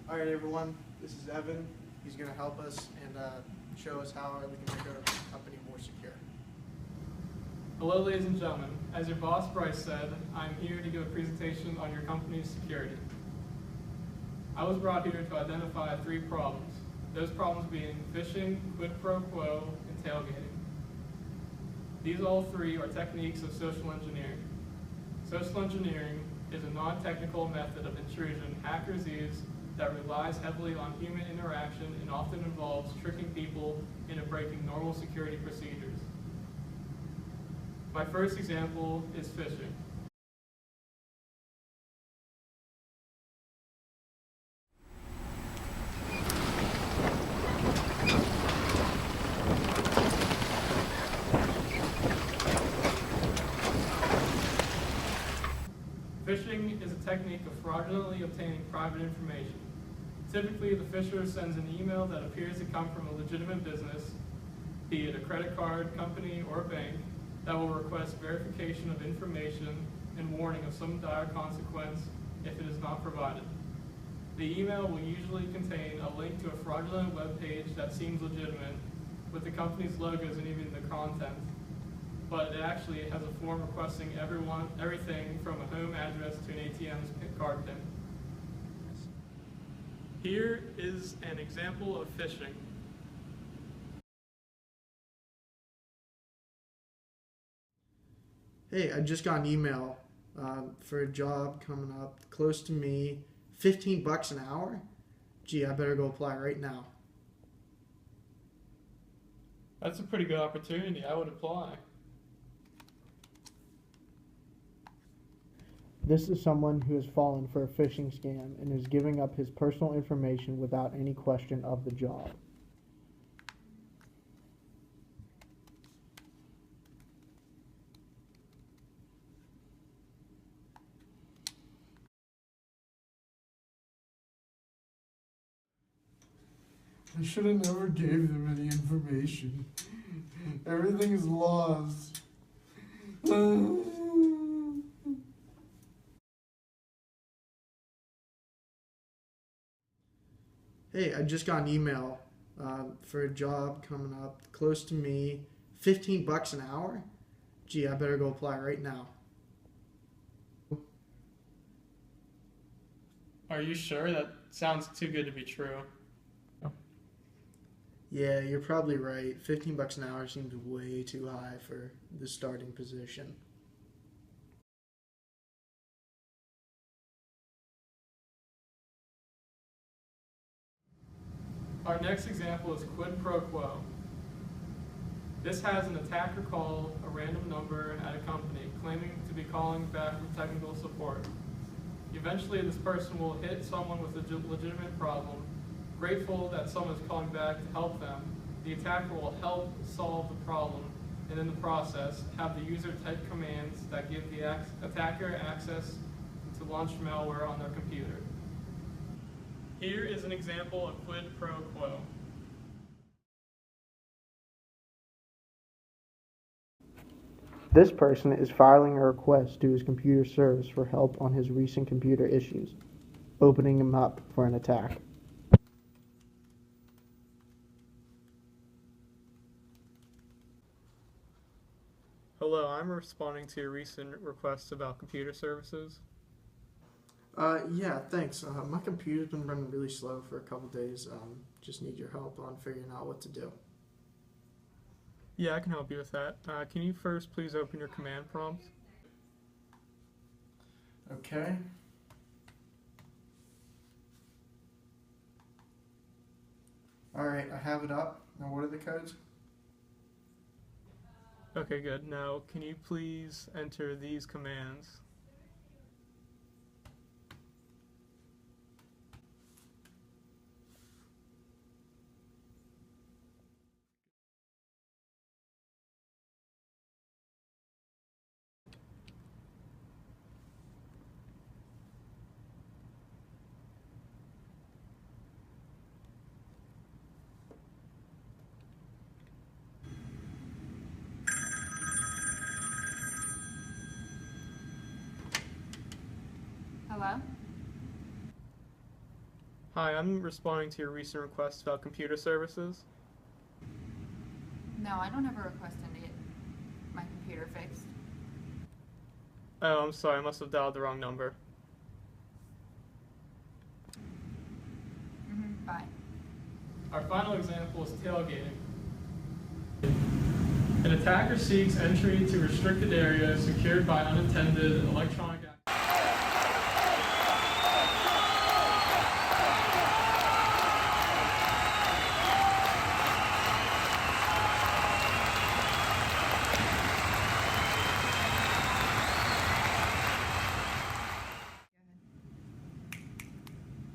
All right, everyone, this is Evan. He's going to help us and show us how we can make our company more secure. Hello, ladies and gentlemen. As your boss, Bryce, said, I'm here to give a presentation on your company's security. I was brought here to identify 3 problems. Those problems being phishing, quid pro quo, and tailgating. These all 3 are techniques of social engineering. Social engineering is a non-technical method of intrusion hackers use that relies heavily on human interaction and often involves tricking people into breaking normal security procedures. My first example is phishing. Phishing is a technique of fraudulently obtaining private information. Typically, the phisher sends an email that appears to come from a legitimate business, be it a credit card company or a bank, that will request verification of information and warning of some dire consequence if it is not provided. The email will usually contain a link to a fraudulent web page that seems legitimate, with the company's logos and even the content, but it actually has a form requesting everything from a home address to an ATM's card PIN. Here is an example of phishing. Hey, I just got an email for a job coming up close to me, $15 an hour. Gee, I better go apply right now. That's a pretty good opportunity. I would apply. This is someone who has fallen for a phishing scam and is giving up his personal information without any question of the job. I should have never gave them any information. Everything is lost. Hey, I just got an email for a job coming up close to me, $15 an hour. Gee, I better go apply right now. Are you sure? That sounds too good to be true. Yeah, you're probably right. $15 an hour seems way too high for the starting position. Our next example is quid pro quo. This has an attacker call a random number at a company, claiming to be calling back from technical support. Eventually, this person will hit someone with a legitimate problem. Grateful that someone is calling back to help them, the attacker will help solve the problem, and in the process, have the user type commands that give the attacker access to launch malware on their computer. Here is an example of quid pro quo. This person is filing a request to his computer service for help on his recent computer issues, opening him up for an attack. Hello, I'm responding to your recent requests about computer services. Yeah, thanks. My computer's been running really slow for a couple days. Just need your help on figuring out what to do. Yeah, I can help you with that. Can you first please open your command prompt? Okay. Alright, I have it up. Now what are the codes? Okay, good. Now, can you please enter these commands? Hello? Hi, I'm responding to your recent request about computer services. No, I don't have a request to get my computer fixed. Oh, I'm sorry, I must have dialed the wrong number. Bye. Our final example is tailgating. An attacker seeks entry to restricted areas secured by unattended electronic access.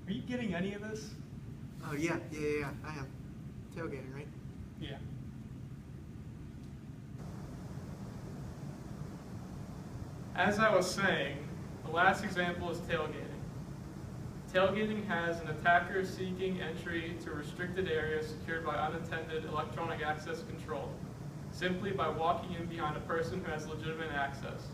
Are you getting any of this? Oh, yeah, I am. Tailgating, right? Yeah. As I was saying, the last example is tailgating. Tailgating has an attacker seeking entry to restricted areas secured by unattended electronic access control, simply by walking in behind a person who has legitimate access.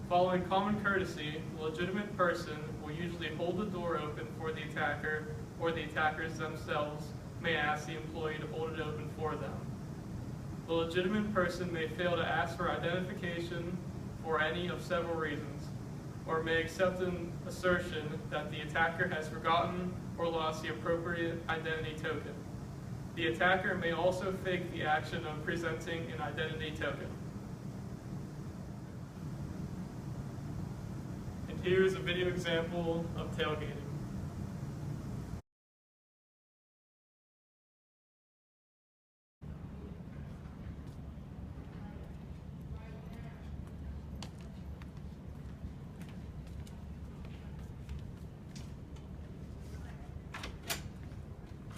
Following common courtesy, the legitimate person will usually hold the door open for the attacker, or the attackers themselves may ask the employee to hold it open for them. The legitimate person may fail to ask for identification for any of several reasons, or may accept an assertion that the attacker has forgotten or lost the appropriate identity token. The attacker may also fake the action of presenting an identity token. And here is a video example of tailgating.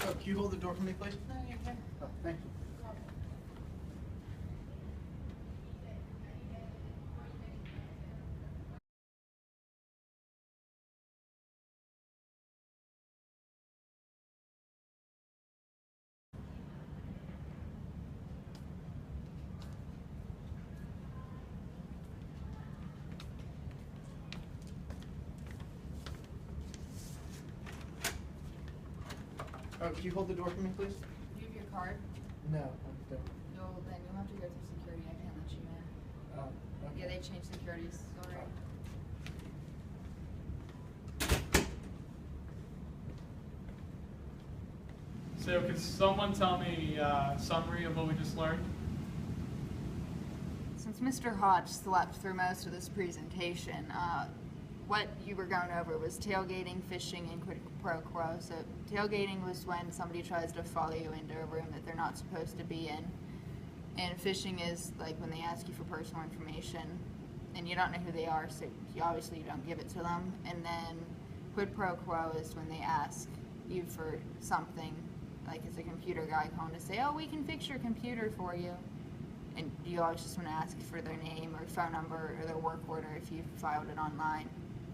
Oh, can you hold the door for me, please? No, you're good. Oh, thank you. Oh, can you hold the door for me, please? Do you have your card? No, I don't. No, then you'll have to go through security. I can't let you in. Oh, Yeah, okay. they changed security. Sorry. So could someone tell me a summary of what we just learned? Since Mr. Hodge slept through most of this presentation, what you were going over was tailgating, phishing, and quid pro quo. So tailgating was when somebody tries to follow you into a room that they're not supposed to be in. And phishing is like when they ask you for personal information and you don't know who they are, so you don't give it to them. And then quid pro quo is when they ask you for something, like it's a computer guy calling to say, oh, we can fix your computer for you. And you always just want to ask for their name or phone number or their work order if you filed it online.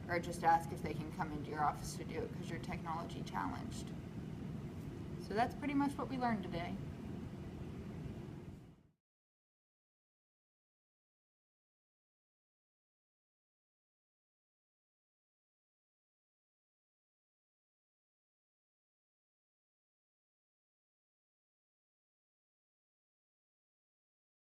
Or just ask if they can come into your office to do it because you're technology challenged. So that's pretty much what we learned today.